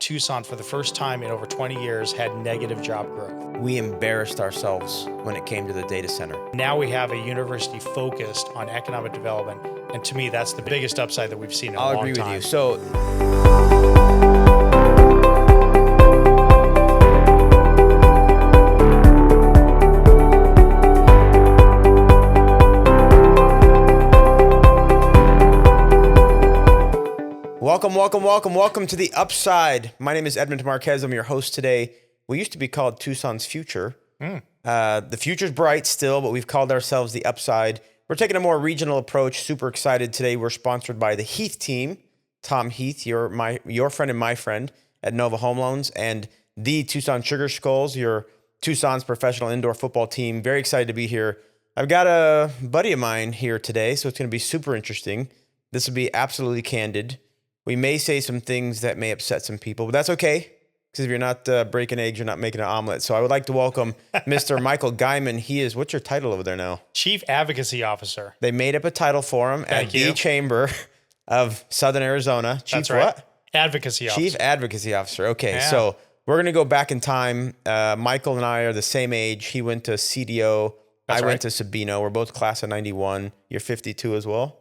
Tucson, for the first time in over 20 years, had negative job growth. We embarrassed ourselves when it came to the data center. Now we have a university focused on economic development, and to me, that's the biggest upside that we've seen in a long time. I'll agree with you. So, welcome to the Upside. My name is Edmund Marquez. I'm your host today. We used to be called Tucson's Future. The future's bright still, but we've called ourselves the Upside. We're taking a more regional approach. Super excited today. We're sponsored by the Heath team. Tom Heath, your friend and my friend at Nova Home Loans, and the Tucson Sugar Skulls, your Tucson's professional indoor football team. Very excited to be here. I've got a buddy of mine here today, so it's going to be super interesting. This will be absolutely candid. We may say some things that may upset some people, but that's okay, because if you're not breaking eggs, you're not making an omelet. So I would like to welcome Mr. Michael Guymon. He is, what's your title over there now? Chief Advocacy Officer. They made up a title for him at the Chamber of Southern Arizona. Chief That's right. What? Advocacy Officer. Chief Advocacy Officer. Okay, Yeah. So we're going to go back in time. Michael and I are the same age. He went to CDO. That's I right. went to Sabino. We're both class of 91. You're 52 as well?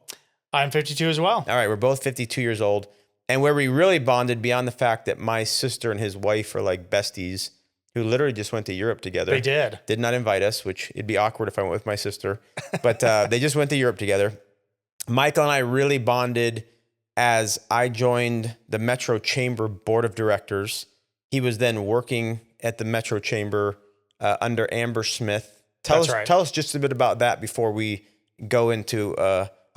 I'm 52 as well. All right, we're both 52 years old. And where we really bonded, beyond the fact that my sister and his wife are like besties, who literally just went to Europe together. They did. Did not invite us, which it'd be awkward if I went with my sister. But they just went to Europe together. Michael and I really bonded as I joined the Metro Chamber Board of Directors. He was then working at the Metro Chamber under Amber Smith. Tell us just a bit about that before we go into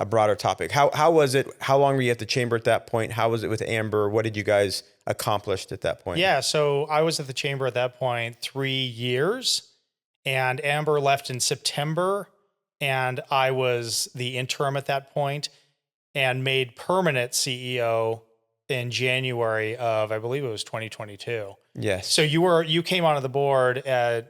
a broader topic. How was it? How long were you at the Chamber at that point? How was it with Amber? What did you guys accomplish at that point? Yeah, so I was at the Chamber at that point 3 years, and Amber left in September, and I was the interim at that point and made permanent CEO in January of, I believe it was 2022. Yes. So you came onto the board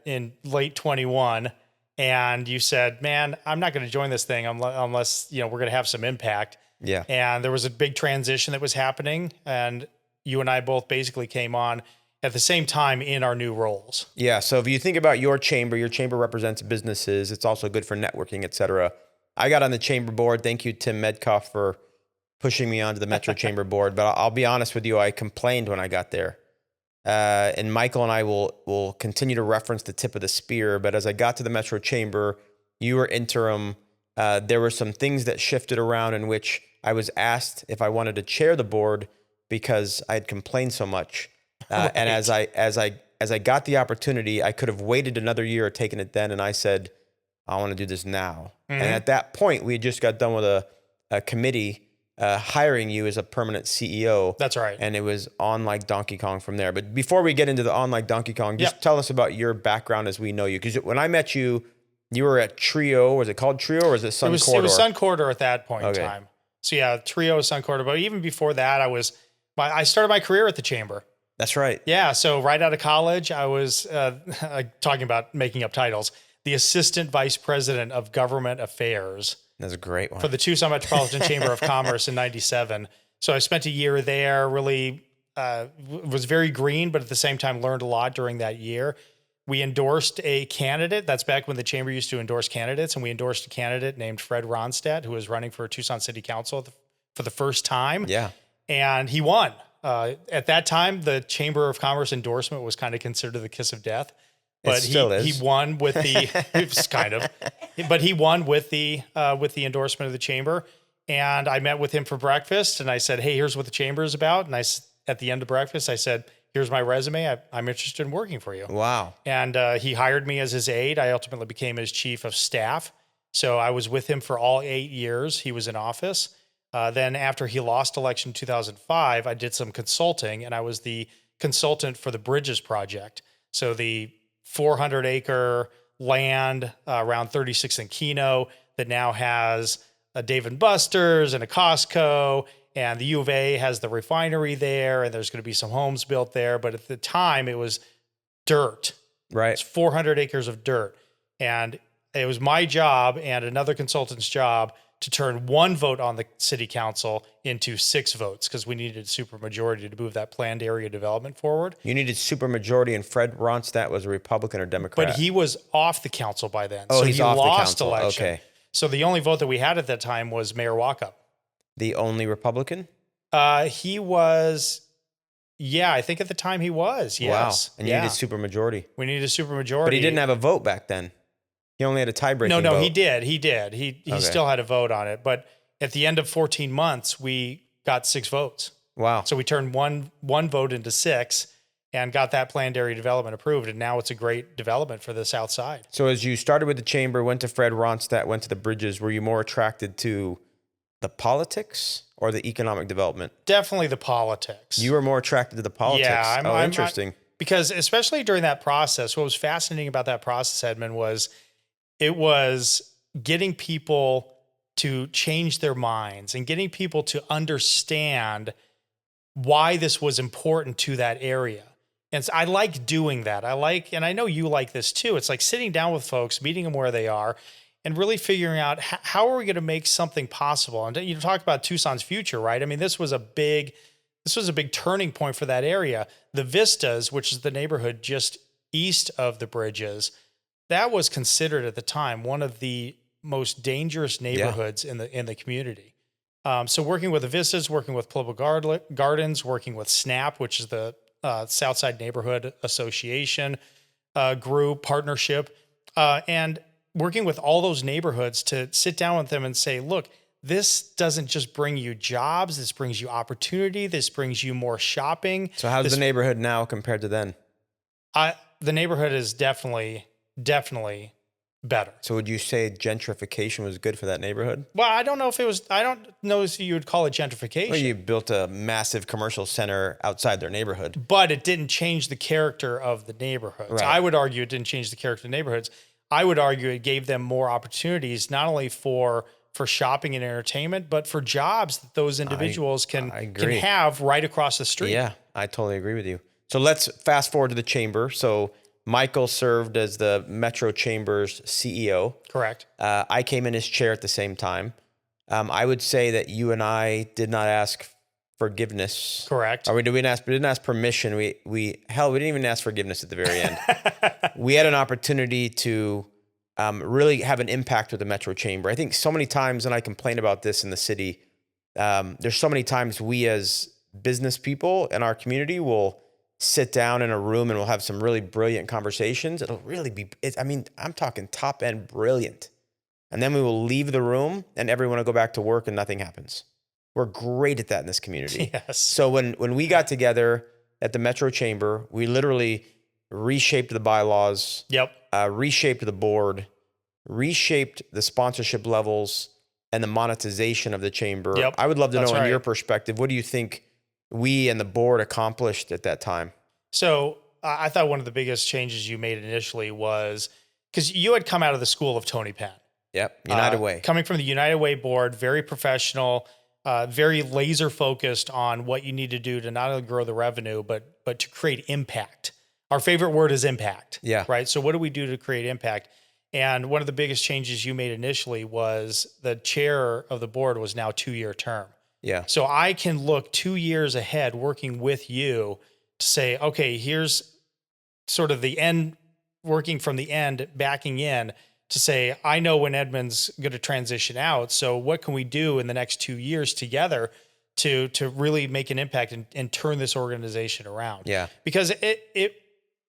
in late 21, and you said, man, I'm not going to join this thing unless we're going to have some impact. Yeah. And there was a big transition that was happening, and you and I both basically came on at the same time in our new roles. Yeah. So if you think about your chamber represents businesses. It's also good for networking, et cetera. I got on the chamber board. Thank you, Tim Medcoff, for pushing me onto the Metro Chamber board. But I'll be honest with you, I complained when I got there. And Michael and I will continue to reference the tip of the spear. But as I got to the Metro Chamber, you were interim. There were some things that shifted around in which I was asked if I wanted to chair the board because I had complained so much. Right. And as I got the opportunity, I could have waited another year or taken it then. And I said, I want to do this now. Mm-hmm. And at that point, we had just got done with a committee hiring you as a permanent CEO. That's right. And it was on like Donkey Kong from there. But before we get into the on like Donkey Kong, just tell us about your background as we know you. Because when I met you, you were at Trio. Was it called Trio or was it Sun Corridor? It was Sun Corridor at that point in time. So yeah, Trio, Sun Corridor. But even before that, I started my career at the Chamber. That's right. Yeah. So right out of college, I was talking about making up titles, the Assistant Vice President of Government Affairs. That's a great one. For the Tucson Metropolitan Chamber of Commerce in 97. So I spent a year there, really was very green, but at the same time learned a lot during that year. We endorsed a candidate. That's back when the Chamber used to endorse candidates. And we endorsed a candidate named Fred Ronstadt, who was running for Tucson City Council for the first time. Yeah. And he won. At that time, the Chamber of Commerce endorsement was kind of considered the kiss of death. But he won with the it was kind of, but he won with the endorsement of the Chamber. And I met with him for breakfast, and I said, "Hey, here's what the Chamber is about." And at the end of breakfast, I said, "Here's my resume. I'm interested in working for you." Wow! And he hired me as his aide. I ultimately became his chief of staff. So I was with him for all 8 years. He was in office. Then after he lost election in 2005, I did some consulting, and I was the consultant for the Bridges Project. So the 400-acre land around 36th and Keno that now has a Dave & Buster's and a Costco, and the U of A has the refinery there, and there's going to be some homes built there. But at the time, it was dirt. Right. It's 400 acres of dirt. And it was my job and another consultant's job to turn 1 vote on the city council into 6 votes because we needed a supermajority to move that planned area development forward. You needed supermajority, and Fred Ronstadt was a Republican or Democrat. But he was off the council by then. Oh, so he's he off the lost council. election. Okay. So the only vote that we had at that time was Mayor Walkup. The only Republican? He was, yeah, I think at the time he was, yes. Wow. And you needed supermajority. We needed a supermajority. But he didn't have a vote back then. He only had a tie-breaking vote. No, he did. He still had a vote on it. But at the end of 14 months, we got 6 votes. Wow. So we turned one vote into 6 and got that planned area development approved. And now it's a great development for the South Side. So as you started with the chamber, went to Fred Ronstadt, went to the bridges, were you more attracted to the politics or the economic development? Definitely the politics. You were more attracted to the politics. Yeah. I'm interesting. Because especially during that process, what was fascinating about that process, Edmund, was it was getting people to change their minds and getting people to understand why this was important to that area. And so I like doing that. And I know you like this too. It's like sitting down with folks, meeting them where they are, and really figuring out how are we going to make something possible. And you talk about Tucson's future, right? I mean, this was a big turning point for that area. The Vistas, which is the neighborhood just east of the bridges, that was considered at the time one of the most dangerous neighborhoods in the community. So working with the Vistas, working with Political Gardens, working with SNAP, which is the Southside Neighborhood Association group partnership, and working with all those neighborhoods to sit down with them and say, look, this doesn't just bring you jobs. This brings you opportunity. This brings you more shopping. So how's the neighborhood now compared to then? The neighborhood is definitely better. So would you say gentrification was good for that neighborhood? Well, I don't know if you would call it gentrification. Well, you built a massive commercial center outside their neighborhood. But it didn't change the character of the neighborhoods. Right. I would argue it didn't change the character of the neighborhoods. I would argue it gave them more opportunities, not only for shopping and entertainment, but for jobs that those individuals can have right across the street. Yeah, I totally agree with you. So let's fast forward to the chamber. So Michael served as the Metro Chamber's CEO. Correct. I came in as chair at the same time. I would say that you and I did not ask forgiveness. Correct. Or we didn't ask permission. We didn't even ask forgiveness at the very end. We had an opportunity to really have an impact with the Metro Chamber. I think so many times, and I complain about this in the city, there's so many times we as business people in our community will sit down in a room and we'll have some really brilliant conversations. It'll really be, I'm talking top end brilliant. And then we will leave the room and everyone will go back to work and nothing happens. We're great at that in this community. Yes. So when we got together at the Metro Chamber, we literally reshaped the bylaws. Yep. Reshaped the board, reshaped the sponsorship levels and the monetization of the chamber. Yep. I would love to know, in right. your perspective, what do you think we and the board accomplished at that time? So I thought one of the biggest changes you made initially was because you had come out of the school of Tony Penn. Yep. United Way. Coming from the United Way board, very professional, very laser focused on what you need to do to not only grow the revenue, but to create impact. Our favorite word is impact. Yeah. Right. So what do we do to create impact? And one of the biggest changes you made initially was the chair of the board was now 2-year term. Yeah. So I can look 2 years ahead working with you to say, okay, here's sort of the end, working from the end, backing in to say, I know when Edmund's going to transition out. So what can we do in the next 2 years together to really make an impact and turn this organization around? Yeah. Because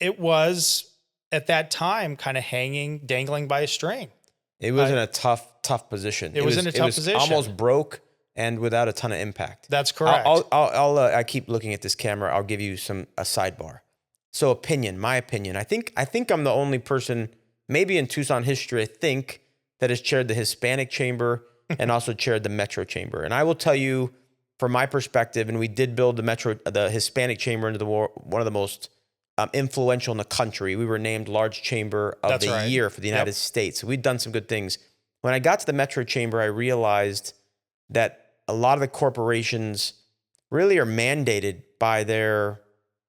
it was at that time kind of dangling by a string. It was in a tough position. It was in a tough position. Almost broke and without a ton of impact. That's correct. I keep looking at this camera. I'll give you a sidebar. So my opinion. I think I'm the only person, maybe in Tucson history, I think, that has chaired the Hispanic Chamber and also chaired the Metro Chamber. And I will tell you, from my perspective, and we did build the Hispanic Chamber into one of the most influential in the country. We were named Large Chamber of the Year for the United States. So we'd done some good things. When I got to the Metro Chamber, I realized that a lot of the corporations really are mandated by their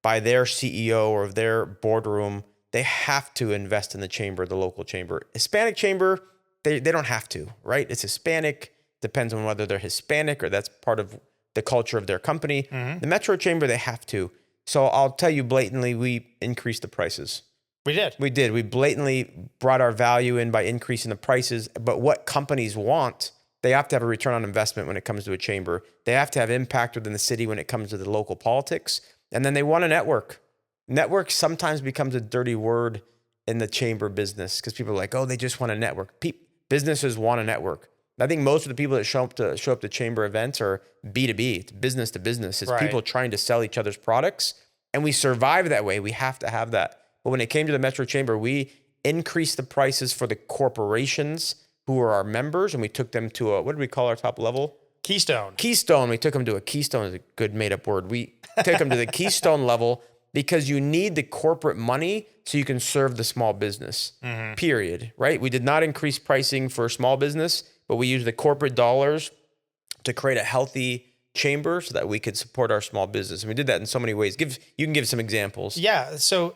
CEO or their boardroom. They have to invest in the chamber, the local chamber. Hispanic Chamber, they don't have to, right? It's Hispanic. Depends on whether they're Hispanic or that's part of the culture of their company. The Metro Chamber, they have to. So I'll tell you blatantly, we increased the prices. We did. We did. We blatantly brought our value in by increasing the prices. But what companies want, they have to have a return on investment when it comes to a chamber. They have to have impact within the city when it comes to the local politics. And then they want a network. Network sometimes becomes a dirty word in the chamber business because people are like, oh, they just want a network. Businesses want a network. I think most of the people that show up to chamber events are B2B. It's business to business. It's people trying to sell each other's products. And we survive that way. We have to have that. But when it came to the Metro Chamber, we increased the prices for the corporations who are our members, and we took them to what did we call our top level? Keystone. Keystone. We took them to a Keystone is a good made up word. We took them to the Keystone level because you need the corporate money so you can serve the small business, period, right? We did not increase pricing for small business, but we used the corporate dollars to create a healthy chamber so that we could support our small business. And we did that in so many ways. You can give some examples. Yeah. So,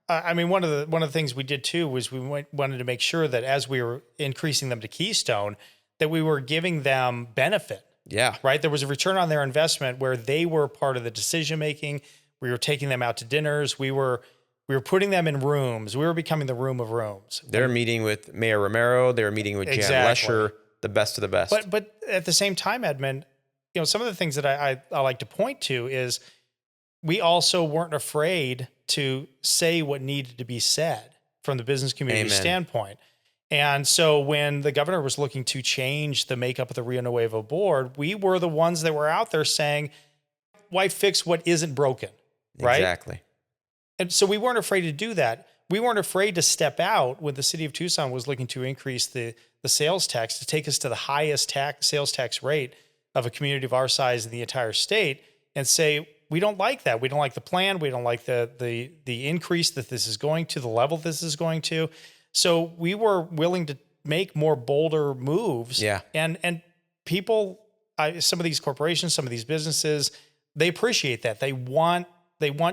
I mean, one of the things we did too was we wanted to make sure that as we were increasing them to Keystone, that we were giving them benefit. Yeah. Right. There was a return on their investment where they were part of the decision making. We were taking them out to dinners. We were putting them in rooms. We were becoming the room of rooms. They're meeting with Mayor Romero. They were meeting with Jan Lesher, the best of the best. But at the same time, Edmund, some of the things that I like to point to is we also weren't afraid to say what needed to be said from the business community standpoint. And so when the governor was looking to change the makeup of the Rio Nuevo board, we were the ones that were out there saying, why fix what isn't broken? Right? Exactly. And so we weren't afraid to do that. We weren't afraid to step out when the city of Tucson was looking to increase the sales tax to take us to the highest sales tax rate of a community of our size in the entire state and say, we don't like that. We don't like the plan. We don't like the increase that this is going to, the level this is going to. So we were willing to make more bolder moves. Yeah. And people, some of these corporations, some of these businesses, they appreciate that. They want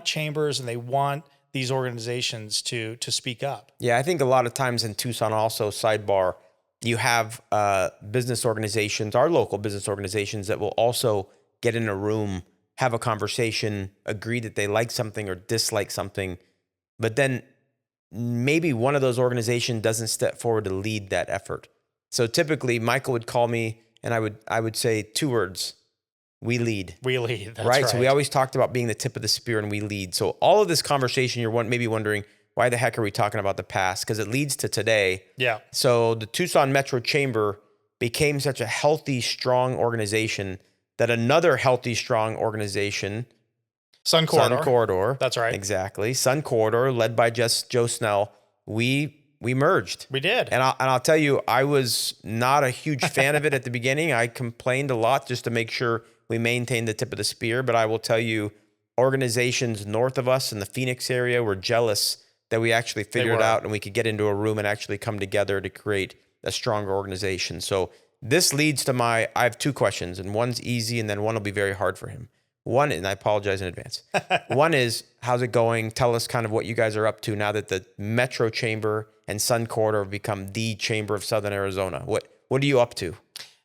chambers and they want these organizations to speak up. Yeah, I think a lot of times in Tucson also, sidebar, you have business organizations, our local business organizations that will also get in a room, have a conversation, agree that they like something or dislike something, but then maybe one of those organizations doesn't step forward to lead that effort. So typically Michael would call me and I would say two words: we lead. We lead. That's right. So we always talked about being the tip of the spear and we lead. So all of this conversation, you're maybe wondering, why the heck are we talking about the past? Because it leads to today. Yeah. So the Tucson Metro Chamber became such a healthy, strong organization that another healthy, strong organization, Sun Corridor. That's right. Exactly. Sun Corridor, led by Joe Snell, we merged. We did. And I'll tell you, I was not a huge fan of it at the beginning. I complained a lot just to make sure we maintained the tip of the spear. But I will tell you, organizations north of us in the Phoenix area were jealous that we actually figured it out and we could get into a room and actually come together to create a stronger organization. So this leads to I have two questions, and one's easy and then one will be very hard for him. One, and I apologize in advance. One is, how's it going? Tell us kind of what you guys are up to now that the Metro Chamber and Sun Corridor have become the Chamber of Southern Arizona. What are you up to?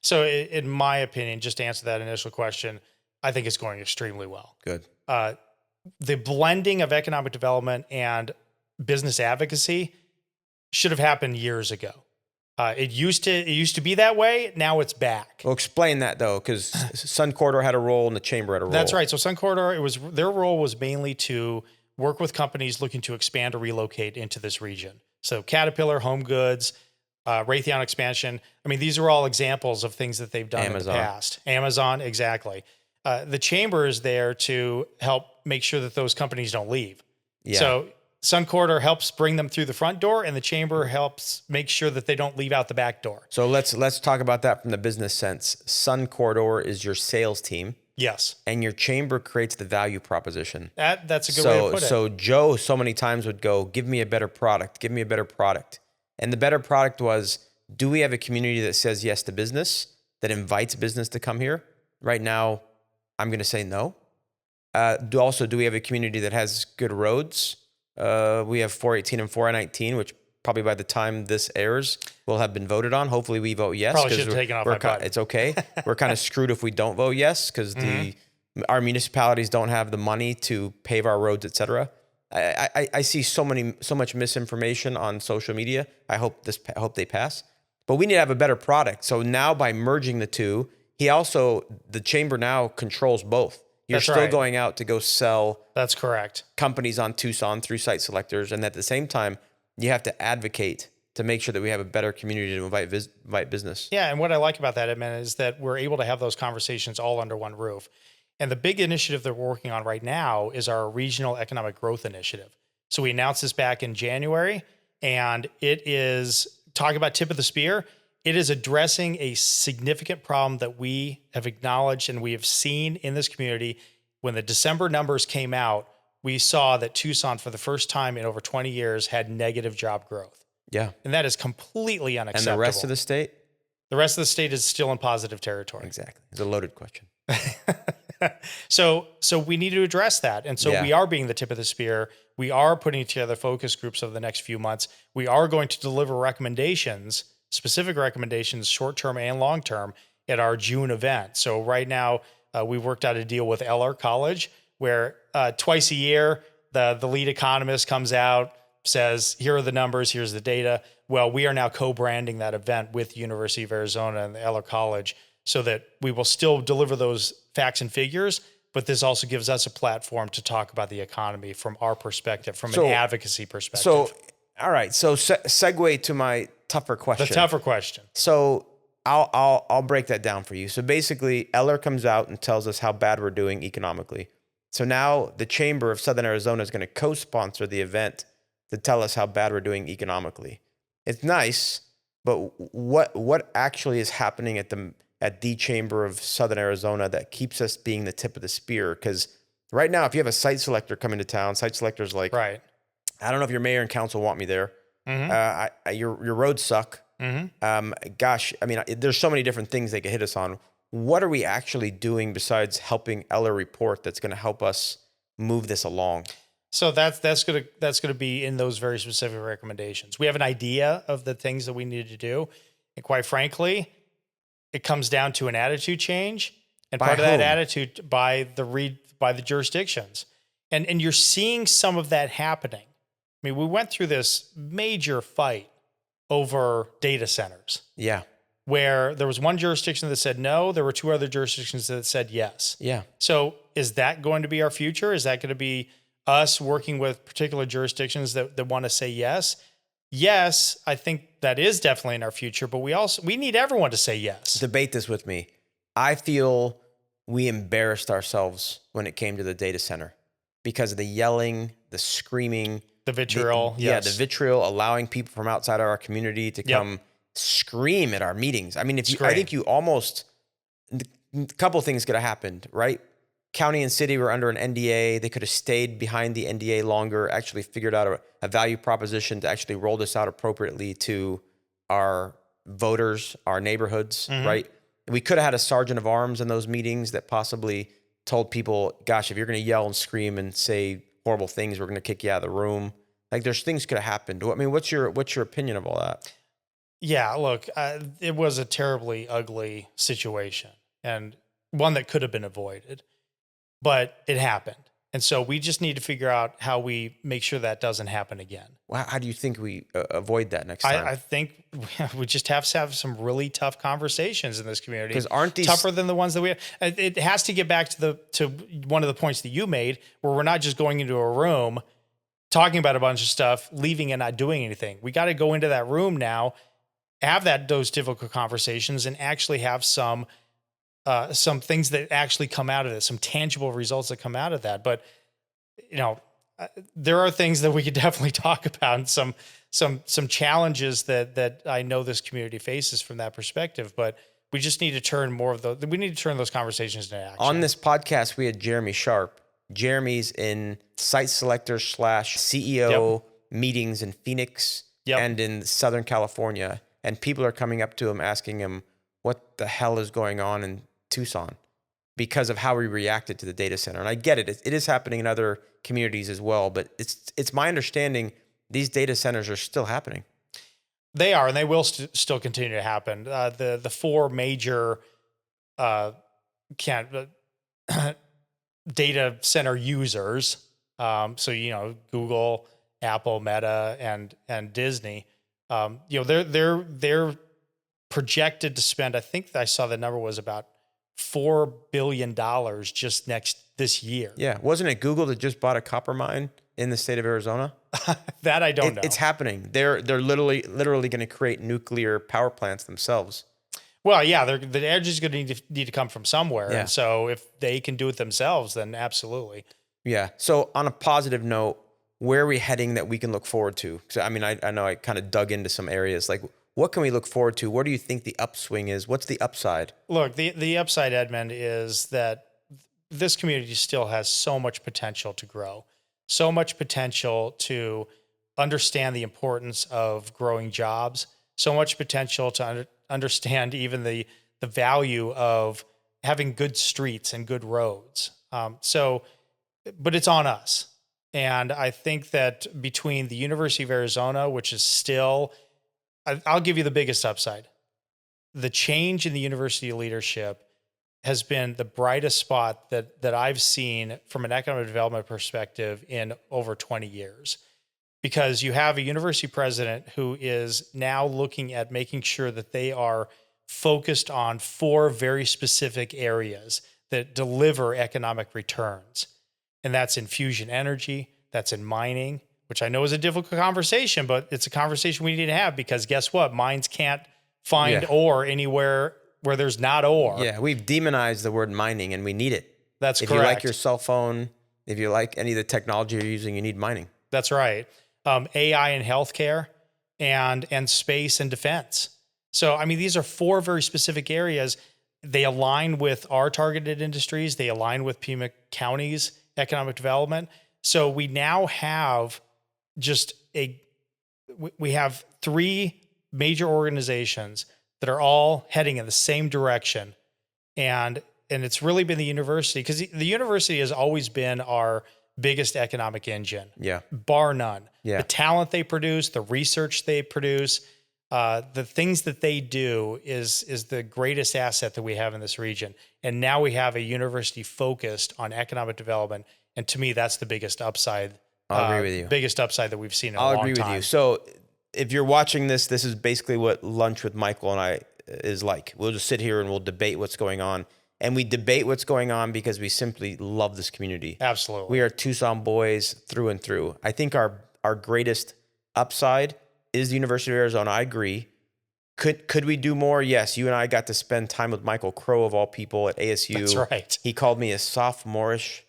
So in my opinion, just to answer that initial question, I think it's going extremely well. Good. The blending of economic development and business advocacy should have happened years ago. It used to be that way. Now it's back. Well, explain that though, because Sun Corridor had a role and the chamber had a role. That's right. So Sun Corridor, their role was mainly to work with companies looking to expand or relocate into this region. So Caterpillar, Home Goods, Raytheon expansion. I mean, these are all examples of things that they've done in the past. Amazon, exactly. The chamber is there to help make sure that those companies don't leave. Yeah. So Sun Corridor helps bring them through the front door, and the chamber helps make sure that they don't leave out the back door. So let's talk about that from the business sense. Sun Corridor is your sales team. Yes. And your chamber creates the value proposition. That's a good way to put it. So Joe so many times would go, give me a better product, give me a better product. And the better product was, do we have a community that says yes to business, that invites business to come here? Right now, I'm going to say no. Do we have a community that has good roads? We have 418 and 419, which probably by the time this airs, will have been voted on. Hopefully we vote yes. Probably should have taken off my button. It's okay. We're kind of screwed if we don't vote yes because our municipalities don't have the money to pave our roads, et cetera. I see so much misinformation on social media. I hope they pass. But we need to have a better product. So now by merging the two, the chamber now controls both. You're still going out to go sell. That's correct. Companies on Tucson through site selectors. And at the same time, you have to advocate to make sure that we have a better community to invite business. Yeah. And what I like about that, Edmund, is that we're able to have those conversations all under one roof. And the big initiative that we're working on right now is our Regional Economic Growth Initiative. So we announced this back in January, and it is talking about tip of the spear. It is addressing a significant problem that we have acknowledged and we have seen in this community. When the December numbers came out, we saw that Tucson, for the first time in over 20 years, had negative job growth. Yeah. And that is completely unacceptable. And the rest of the state? The rest of the state is still in positive territory. Exactly. It's a loaded question. So we need to address that. And so we are being the tip of the spear. We are putting together focus groups over the next few months. We are going to deliver recommendations, specific recommendations, short-term and long-term, at our June event. So right now, we worked out a deal with Eller College where twice a year, the lead economist comes out, says, here are the numbers, here's the data. Well, we are now co-branding that event with University of Arizona and the Eller College so that we will still deliver those facts and figures, but this also gives us a platform to talk about the economy from our perspective, from an advocacy perspective. So, all right. So segue to my tougher question. The tougher question. So I'll break that down for you. So basically, Eller comes out and tells us how bad we're doing economically. So now the Chamber of Southern Arizona is going to co-sponsor the event to tell us how bad we're doing economically. It's nice, but what actually is happening at the Chamber of Southern Arizona that keeps us being the tip of the spear? Because right now, if you have a site selector coming to town, site selector's like, right, I don't know if your mayor and council want me there. Your roads suck. Gosh, I mean, there's so many different things they could hit us on. What are we actually doing besides helping Eller report that's going to help us move this along? So that's gonna be in those very specific recommendations. We have an idea of the things that we need to do, and quite frankly, it comes down to an attitude change, and part of that attitude by the jurisdictions, and you're seeing some of that happening. I mean, we went through this major fight over data centers. Yeah. Where there was one jurisdiction that said no, there were two other jurisdictions that said yes. Yeah. So is that going to be our future? Is that going to be us working with particular jurisdictions that want to say yes? Yes, I think that is definitely in our future, but we need everyone to say yes. Debate this with me. I feel we embarrassed ourselves when it came to the data center because of the yelling, the screaming, the vitriol. The vitriol, allowing people from outside of our community to come scream at our meetings. I mean, I think you almost, a couple of things could have happened, right? County and city were under an NDA. They could have stayed behind the NDA longer, actually figured out a value proposition to actually roll this out appropriately to our voters, our neighborhoods, right? We could have had a sergeant of arms in those meetings that possibly told people, gosh, if you're going to yell and scream and say horrible things, we're going to kick you out of the room. Like there's things could have happened. I mean, what's your opinion of all that? Yeah, look, it was a terribly ugly situation and one that could have been avoided, but it happened. And so we just need to figure out how we make sure that doesn't happen again. Well, how do you think we avoid that next time? I think we just have to have some really tough conversations in this community. Because aren't these tougher than the ones that we have? It has to get back to one of the points that you made, where we're not just going into a room, talking about a bunch of stuff, leaving and not doing anything. We got to go into that room now, have those difficult conversations, and actually have some things that actually come out of this, some tangible results that come out of that. But, there are things that we could definitely talk about, and some challenges that I know this community faces from that perspective. But we just need to turn those conversations into action. On this podcast, we had Jeremy Sharp. Jeremy's in site selector / CEO meetings in Phoenix and in Southern California. And people are coming up to him asking him what the hell is going on in Tucson because of how we reacted to the data center. And I get it. It is happening in other communities as well. But it's my understanding these data centers are still happening. They are, and they will still continue to happen. The four major data center users, so Google, Apple, Meta, and Disney, they're projected to spend. I think I saw the number was about $4 billion just this year. Yeah, wasn't it Google that just bought a copper mine in the state of Arizona? That I don't know. It's happening. They're literally going to create nuclear power plants themselves. Well, yeah, the energy is going to need to come from somewhere. Yeah. And so if they can do it themselves, then absolutely. Yeah. So on a positive note, where are we heading that we can look forward to? So, I mean, I know I kind of dug into some areas. Like, what can we look forward to? Where do you think the upswing is? What's the upside? Look, the upside, Edmund, is that this community still has so much potential to grow, so much potential to understand the importance of growing jobs, so much potential to understand even the value of having good streets and good roads. But it's on us. And I think that between the University of Arizona, which is still, I'll give you the biggest upside. The change in the university leadership has been the brightest spot that I've seen from an economic development perspective in over 20 years. Because you have a university president who is now looking at making sure that they are focused on 4 very specific areas that deliver economic returns. And that's in fusion energy, that's in mining, which I know is a difficult conversation, but it's a conversation we need to have because guess what? Mines can't find ore anywhere where there's not ore. Yeah, we've demonized the word mining and we need it. That's correct. If you like your cell phone, if you like any of the technology you're using, you need mining. That's right. AI and healthcare and space and defense. So, I mean, these are 4 very specific areas. They align with our targeted industries. They align with Pima County's economic development. So we now have we have 3 major organizations that are all heading in the same direction. And it's really been the university, because the university has always been our biggest economic engine. Yeah. Bar none. Yeah. The talent they produce, the research they produce, the things that they do is the greatest asset that we have in this region. And now we have a university focused on economic development. And to me, that's the biggest upside. I'll agree with you. Biggest upside that we've seen in a long time. I'll agree with you. So if you're watching this is basically what lunch with Michael and I is like. We'll just sit here and we'll debate what's going on. And we debate what's going on because we simply love this community. Absolutely. We are Tucson boys through and through. I think our greatest upside is the University of Arizona. I agree. Could we do more? Yes. You and I got to spend time with Michael Crow, of all people, at ASU. That's right. He called me a sophomorish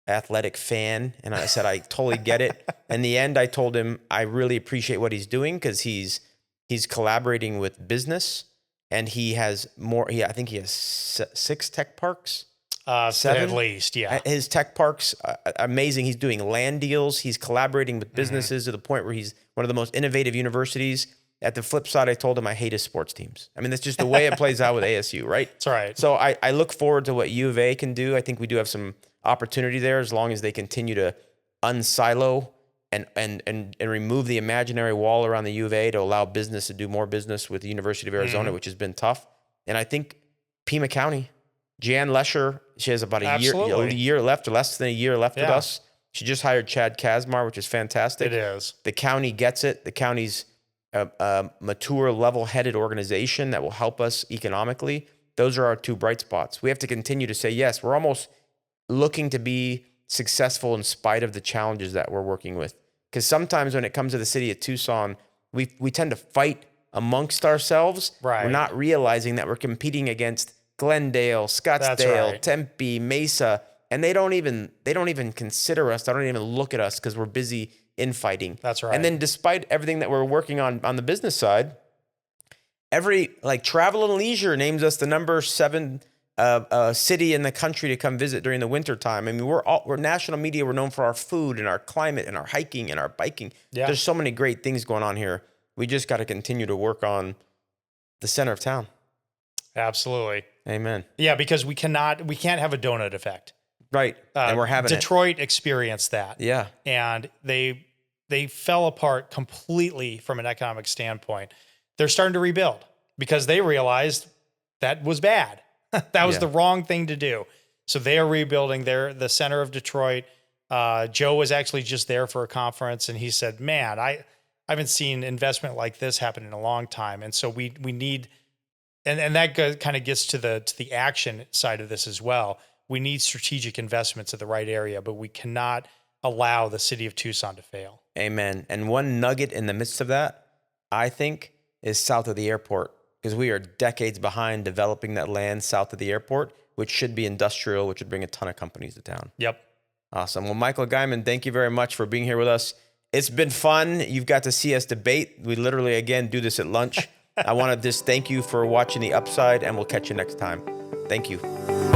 athletic fan, and I said I totally get it. In the end, I told him I really appreciate what he's doing because he's collaborating with business. And he has more. I think he has 6 tech parks. 7 at least, yeah. His tech parks, amazing. He's doing land deals. He's collaborating with businesses to the point where he's one of the most innovative universities. At the flip side, I told him I hate his sports teams. I mean, that's just the way it plays out with ASU, right? That's right. So I look forward to what U of A can do. I think we do have some opportunity there as long as they continue to unsilo and remove the imaginary wall around the U of A to allow business to do more business with the University of Arizona, which has been tough. And I think Pima County, Jan Lesher, she has about a year left, or less than a year left with us. She just hired Chad Kazmar, which is fantastic. It is. The county gets it. The county's a mature, level-headed organization that will help us economically. Those are our 2 bright spots. We have to continue to say, yes, we're almost looking to be successful in spite of the challenges that we're working with. Because sometimes when it comes to the city of Tucson, we tend to fight amongst ourselves. Right. We're not realizing that we're competing against Glendale, Scottsdale, Tempe, Mesa, and they don't even consider us. They don't even look at us because we're busy infighting. That's right. And then despite everything that we're working on the business side, Travel and Leisure names us the number 7 city in the country to come visit during the winter time. I mean, we're national media. We're known for our food and our climate and our hiking and our biking. Yeah. There's so many great things going on here. We just got to continue to work on the center of town. Absolutely. Amen. Yeah, because we can't have a donut effect. Right. And we're having Detroit experienced that. Yeah. And they fell apart completely from an economic standpoint. they're starting to rebuild because they realized that was bad. That was the wrong thing to do. So they are rebuilding. They're the center of Detroit. Joe was actually just there for a conference, and he said, man, I haven't seen investment like this happen in a long time. And so we need, and that kind of gets to the action side of this as well. We need strategic investments at the right area, but we cannot allow the city of Tucson to fail. Amen. And one nugget in the midst of that, I think, is south of the airport, because we are decades behind developing that land south of the airport, which should be industrial, which would bring a ton of companies to town. Yep. Awesome. Well, Michael Guymon, thank you very much for being here with us. It's been fun. You've got to see us debate. We literally, again, do this at lunch. I want to just thank you for watching The Upside, and we'll catch you next time. Thank you.